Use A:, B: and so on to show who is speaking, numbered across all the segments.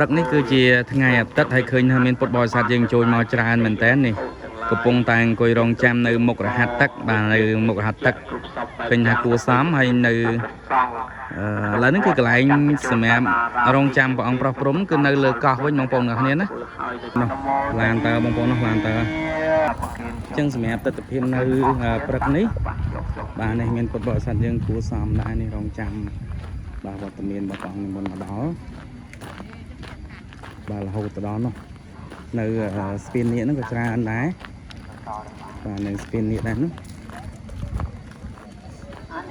A: ព្រឹកនេះគឺជាថ្ងៃអាទិត្យហើយឃើញថាមានពុទ្ធបរិស័ទយើងចូលមកច្រើនមែនតើនេះកំពុងតែអង្គុយរងចាំនៅមុខរហាត់ទឹកបាទនៅមុខរហាត់ទឹកឃើញថាគួសមហើយនៅឥឡូវនេះគឺកន្លែងសម្រាប់រងចាំព្រះអង្គប្រោះព្រំគឺនៅលើកោះវិញបងប្អូនអ្នកគ្នាណានោះឡានតើបងប្អូននោះឡានតើអញ្ចឹងសម្រាប់ទស្សនភាពនៅព្រឹកនេះបាទនេះមានពុទ្ធបរិស័ទយើងគួសមដែរនេះរងចាំបាទវត្តមានរបស់ព្រះអង្គនិមន្តមកដល់បាទរហូតទៅដល់នោះនៅស្ពាននេះហ្នឹងក៏ច្រើនដែរបាទនៅស្ពាននេះដែរនោះ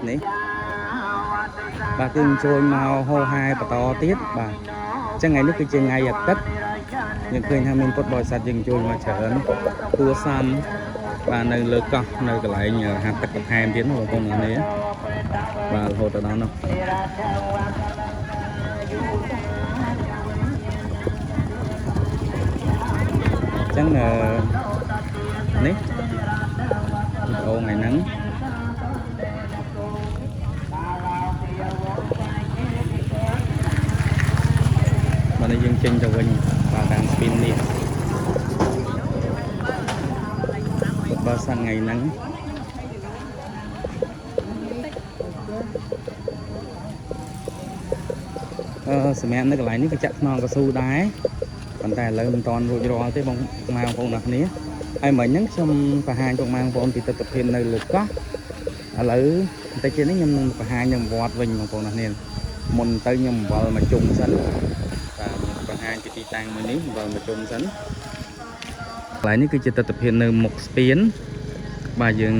A: នេះបាទគឺចូលមកហោហាយបន្តទៀតបាទអញ្ចឹងថ្ងៃនេះគឺជាថ្ងៃអាទិត្យយើងឃើញថាមានពុទ្ធបរិស័ទយើងចូលមកច្រើនគួសមបាទនៅលើកោះនៅកន្លែងហាត់ទឹកបន្ថែមទៀតបងប្អូននេះបាទរហូតទៅដល់នោះចឹងនេះអូថ្ងៃហ្នឹងបាទនេះយើងចេញទៅវិញបាទតាមស្ពាននេះបើសិនថ្ងៃហ្នឹងសម្រាប់នៅកន្លែងនេះក៏ចាក់ថ្នល់កស៊ូដែរប៉ុន្តែឥឡូវមិនតាន់រួចរាល់ទេបងប្អូនអ្នកគ្នាហើយមិញហ្នឹងខ្ញុំបង្ហាញបងប្អូនពីទស្សនវិជ្ជានៅលើកោះឥឡូវបន្តិចទៀតនេះខ្ញុំនឹងបង្ហាញនៅវត្តវិញបងប្អូនអ្នកគ្នាមុនទៅខ្ញុំបង្វិលមកជុំសិនបាទបង្ហាញពីទីតាំងមួយនេះបង្វិលមកជុំសិនកន្លែងនេះគឺជាទស្សនវិជ្ជានៅមុខស្ពានបាទយើង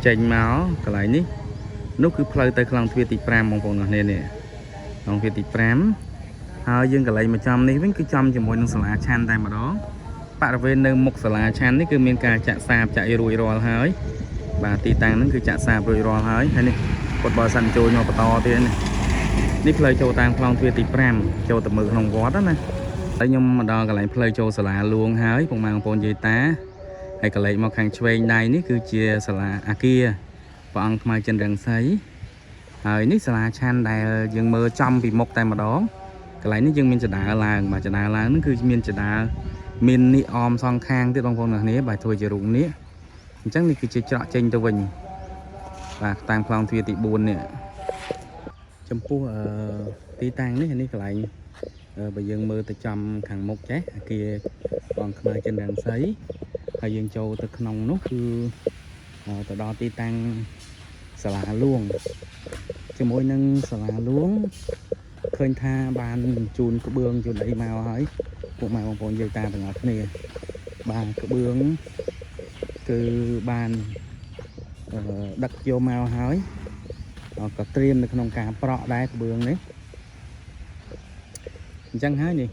A: ចេញមកកន្លែងនេះនោះគឺផ្លូវទៅខ្លងទ្វារទី5បងប្អូនអ្នកគ្នានេះខ្លងទ្វារទី5ហើយយើងកន្លែងមកចំនេះវិញគឺចំជាមួយនឹងសាលាឆាន់តែម្ដងបរិវេណនៅមុខសាលាឆាន់នេះគឺមានការចាក់សាបចាក់រួចរាល់ហើយបាទទីតាំងហ្នឹងគឺចាក់សាបរួចរាល់ហើយនេះពុទ្ធបរិស័ទចូលមកបន្តទៀតនេះផ្លូវចូលតាមខ្លងទ្វារទី5ចូលទៅមើលក្នុងវត្តណាហើយខ្ញុំមកដល់កន្លែងផ្លូវចូលសាលាលួងហើយបងប្អូនយាយតាហើយកន្លែងមកខាងឆ្វេងដៃនេះគឺជាសាលាអាគារព្រះអង្គថ្មចិនរង្សីហើយនេះសាលាឆាន់ដែលយើងមើលចំពីមុខតែម្ដងកន្លែងនេះយើងមានចដាឡើងបាទចដាឡើងហ្នឹងគឺមានចដាមាននេះអមសងខាងទៀតបងប្អូនអ្នកគ្នាបាទធ្វើជារូបនេះអញ្ចឹងនេះគឺជាច្រកចេញទៅវិញបាទតាមខ្លងទ្វារទី4នេះចំពោះទីតាំងនេះកន្លែងបើយើងមើលទៅចំខាងមុខចេះអាគារបងខ្មែរចិនរង្សីហើយយើងចូលទៅក្នុងនោះគឺទៅដល់ទីតាំងសាលាលួងជាមួយនឹងសាលាលួងឃើញថាបានជូនក្បឿងជូនអីមកហើយពួកម៉ែបងប្អូនយាយតាទាំងអស់គ្នាបានក្បឿងគឺបានដឹកយកមកហើយក៏ត្រៀមនៅក្នុងការប្រក់ដែរក្បឿងនេះអញ្ចឹងហើយនេះ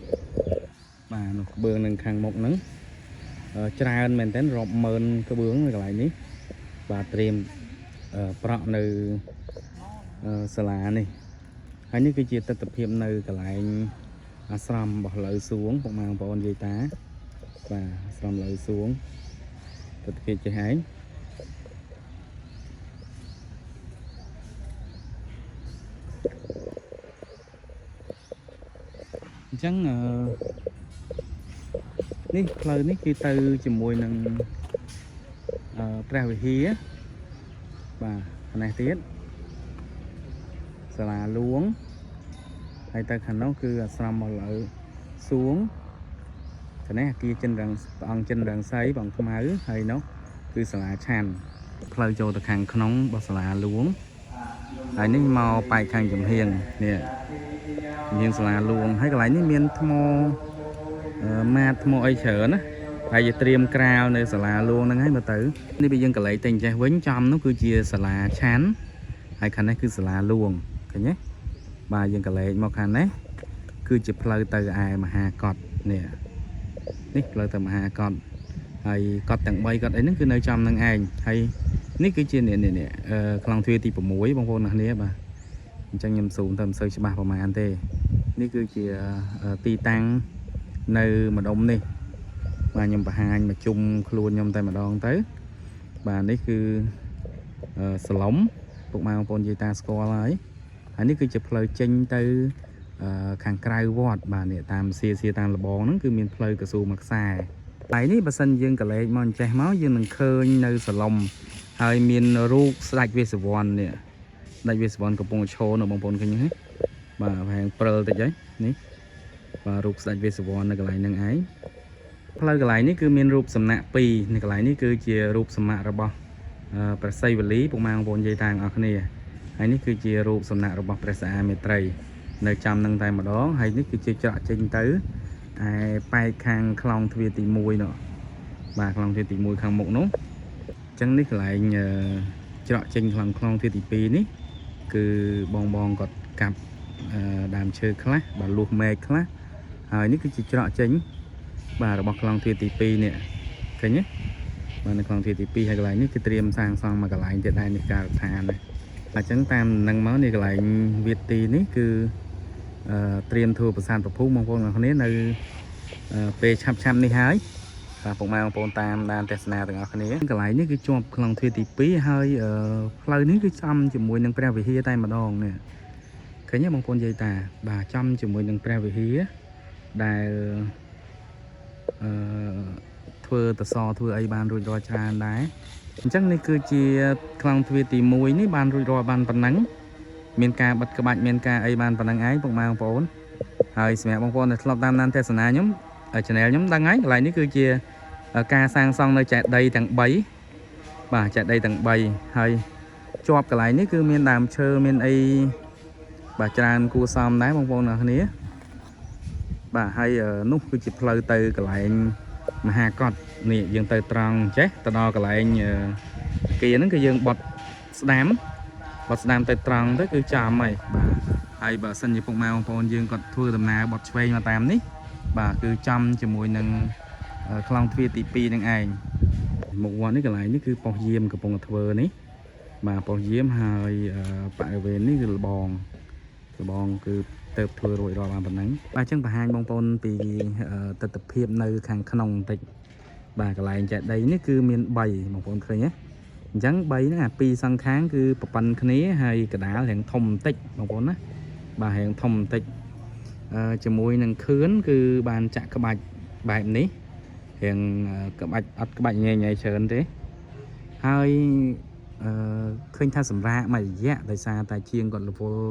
A: បាទនោះក្បឿងនឹងខាងមុខហ្នឹងច្រើនមែនទែនរាប់ម៉ឺនក្បឿងនៅកន្លែងនេះបាទត្រៀមប្រក់នៅសាលានេះហើយនេះគឺជាទស្សនវិជ្ជានៅកន្លែងអាស្រមរបស់លើសួងបងប្អូនយាយតាបាទអាស្រមលើសួងទស្សនវិជ្ជាចេះឯងអញ្ចឹងនេះផ្លូវនេះគឺទៅជាមួយនឹងព្រះវិហារបាទផ្នែកទៀតសាលាលួងហើយទៅខាងនោះគឺអាស្រមមកលើសួងខាងនេះអាគារចិនរង្សព្រះអង្គចិនរង្សីបងខ្មៅហើយនោះគឺសាលាឆាន់ផ្លូវចូលទៅខាងក្នុងរបស់សាលាលួងហើយនេះមកប៉ែកខាងចំហៀងនេះមានសាលាលួងហើយកន្លែងនេះមានថ្មម៉ាតថ្មអីច្រើនណាហើយយើងត្រៀមក្រាលនៅសាលាលួងហ្នឹងហើយមើលទៅនេះវាយើងកន្លែងតែចេះវិញចំនោះគឺជាសាលាឆាន់ហើយខាងនេះគឺសាលាលួងឃើញទេបាទយើងកន្លែងមកខាងនេះគឺជាផ្លូវទៅឯមហាកតនេះផ្លូវទៅមហាកតហើយកតទាំង3កតអីហ្នឹងគឺនៅចំនឹងឯងហើយនេះគឺជានេះខ្លងទ្វារទី6បងប្អូនអ្នកគ្នាបាទអញ្ចឹងខ្ញុំស៊ូមទៅមិនសូវច្បាស់ប្រហែលទេនេះគឺជាទីតាំងនៅម្ដុំនេះបាទខ្ញុំបង្ហាញមកជុំខ្លួនខ្ញុំតែម្ដងទៅបាទនេះគឺសឡុំពុកម៉ែបងប្អូនយាយតាស្គាល់ហើយនេះគឺជាផ្លូវចេញទៅ ខាងក្រៅវត្តបាទនេះតាមសៀតាមលបងហ្នឹងគឺមានផ្លូវកស៊ូមួយខ្សែហើយនេះបើសិនយើងកលែកមកចេះមកយើងនឹងឃើញនៅសឡុំហើយមានរូបស្ដេចវេស្សវណ្ណនេះស្ដេចវេស្សវណ្ណកំពុងឈរនៅបងប្អូនឃើញទេបាទប្រហែលព្រិលតិចហើយនេះបាទរូបស្ដេចវេស្សវណ្ណនៅកន្លែងហ្នឹងឯងផ្លូវកន្លែងនេះគឺមានរូបសំណាក់ពីរនៅកន្លែងនេះគឺជារូបសម្មាក់របស់ព្រះសីវលីពុកម៉ែបងប្អូននិយាយតាមអស់គ្នាហើយនេះគឺជារូបសំណាក់របស់ព្រះសាមេត្រីនៅចំនឹងតែម្ដងហើយនេះគឺជាច្រកចេញទៅឯប៉ែកខាងខ្លងទ្វារទី1នោះបាទខ្លងទ្វារទី1ខាងមុខនោះអញ្ចឹងនេះកន្លែងច្រកចេញខ្លងទ្វារទី2នេះគឺបងគាត់កាប់ដើមឈើខ្លះបាទលួសមែកខ្លះហើយនេះគឺជាច្រកចេញបាទរបស់ខ្លងទ្វារទី2នេះឃើញទេបាទនៅខ្លងទ្វារទី2ហើយកន្លែងនេះគឺត្រៀមសាងសង់មកកន្លែងទៀតដែរនេះការដ្ឋានណាអញ្ចឹងតាមនឹងមកនេះកន្លែងវាទីនេះគឺត្រៀមធ្វើប្រាសាទប្រភូបងប្អូនទាំងគ្នានៅពេលឆាប់នេះហើយបាទពុកម៉ែបងប្អូនតាមដានទស្សនាទាំងអស់គ្នាកន្លែងនេះគឺជាប់ខ្លងទ្វារទី2ហើយផ្លូវនេះគឺចំជាមួយនឹងព្រះវិហារតែម្ដងនេះឃើញទេបងប្អូននិយាយតាបាទចំជាមួយនឹងព្រះវិហារដែលធ្វើតសធ្វើអីបានរួចរាល់ច្រើនដែរអញ្ចឹងនេះគឺជាខ្លងទ្វារទី1នេះបានរួចរាល់បានប៉ុណ្ណឹងមានការបិទក្បាច់មានការអីបានប៉ុណ្ណឹងឯងពុកម៉ែបងប្អូនហើយសម្រាប់បងប្អូនដែលធ្លាប់តាមដានទស្សនាខ្ញុំ channel ខ្ញុំដឹងហើយកន្លែងនេះគឺជាការសាងសង់នៅចេតិយទាំង3បាទចេតិយទាំង3ហើយជាប់កន្លែងនេះគឺមានដើមឈើមានអីបាទច្រើនគួរសមដែរបងប្អូនទាំងគ្នាបាទហើយនោះគឺជាផ្លូវទៅកន្លែងមហាកតនេះយើងទៅត្រង់ចេះទៅដល់កន្លែងគេហ្នឹងគឺយើងបត់ស្ដាំទៅត្រង់ទៅគឺចំហើយបាទហើយបើសិនជាពុកម៉ែបងប្អូនយើងគាត់ធ្វើដំណើរបត់ឆ្វេងមកតាមនេះបាទគឺចំជាមួយនឹងខ្លងទ្វារទី2នឹងឯងមុខវត្តនេះកន្លែងនេះគឺប៉ុស្តិ៍យាមកំពុងតែធ្វើនេះបាទប៉ុស្តិ៍យាមហើយបរិវេណនេះគឺលបងគឺទៅធ្វើរួចរាល់បានប៉ុណ្ណឹងបាទអញ្ចឹងបង្ហាញបងប្អូនពីទស្សនវិជ្ជានៅខាងក្នុងបន្តិចបាទកន្លែងចេតិយនេះគឺមាន3បងប្អូនឃើញទេអញ្ចឹង3ហ្នឹងអា2សងខាងគឺប្រព័ន្ធគ្នាហើយកដាលរៀងធំបន្តិចបងប្អូនណាបាទរៀងធំបន្តិចជាមួយនឹងខឿនគឺបានចាក់ក្បាច់បែបនេះរៀងក្បាច់អត់ក្បាច់ញ៉ៃច្រើនទេហើយឃើញថាសម្រាប់មួយរយៈដោយសារតែជាងគាត់រវល់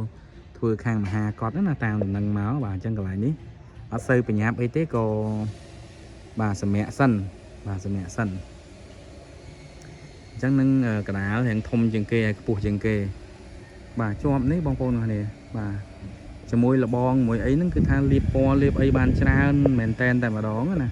A: ធ្វើខាងមហាកតណាតាមដំណឹងមកបាទអញ្ចឹងកន្លែងនេះអត់សូវបញ្ញាប់អីទេក៏បាទសម្រាប់សិនអញ្ចឹងនឹងកដាលរៀងធំជាងគេហើយខ្ពស់ជាងគេបាទជាប់នេះបងប្អូនគ្នាបាទជាមួយលបងមួយអីហ្នឹងគឺថាលាបពណ៌លាបអីបានច្រើនមែនតែនតែម្ដងណា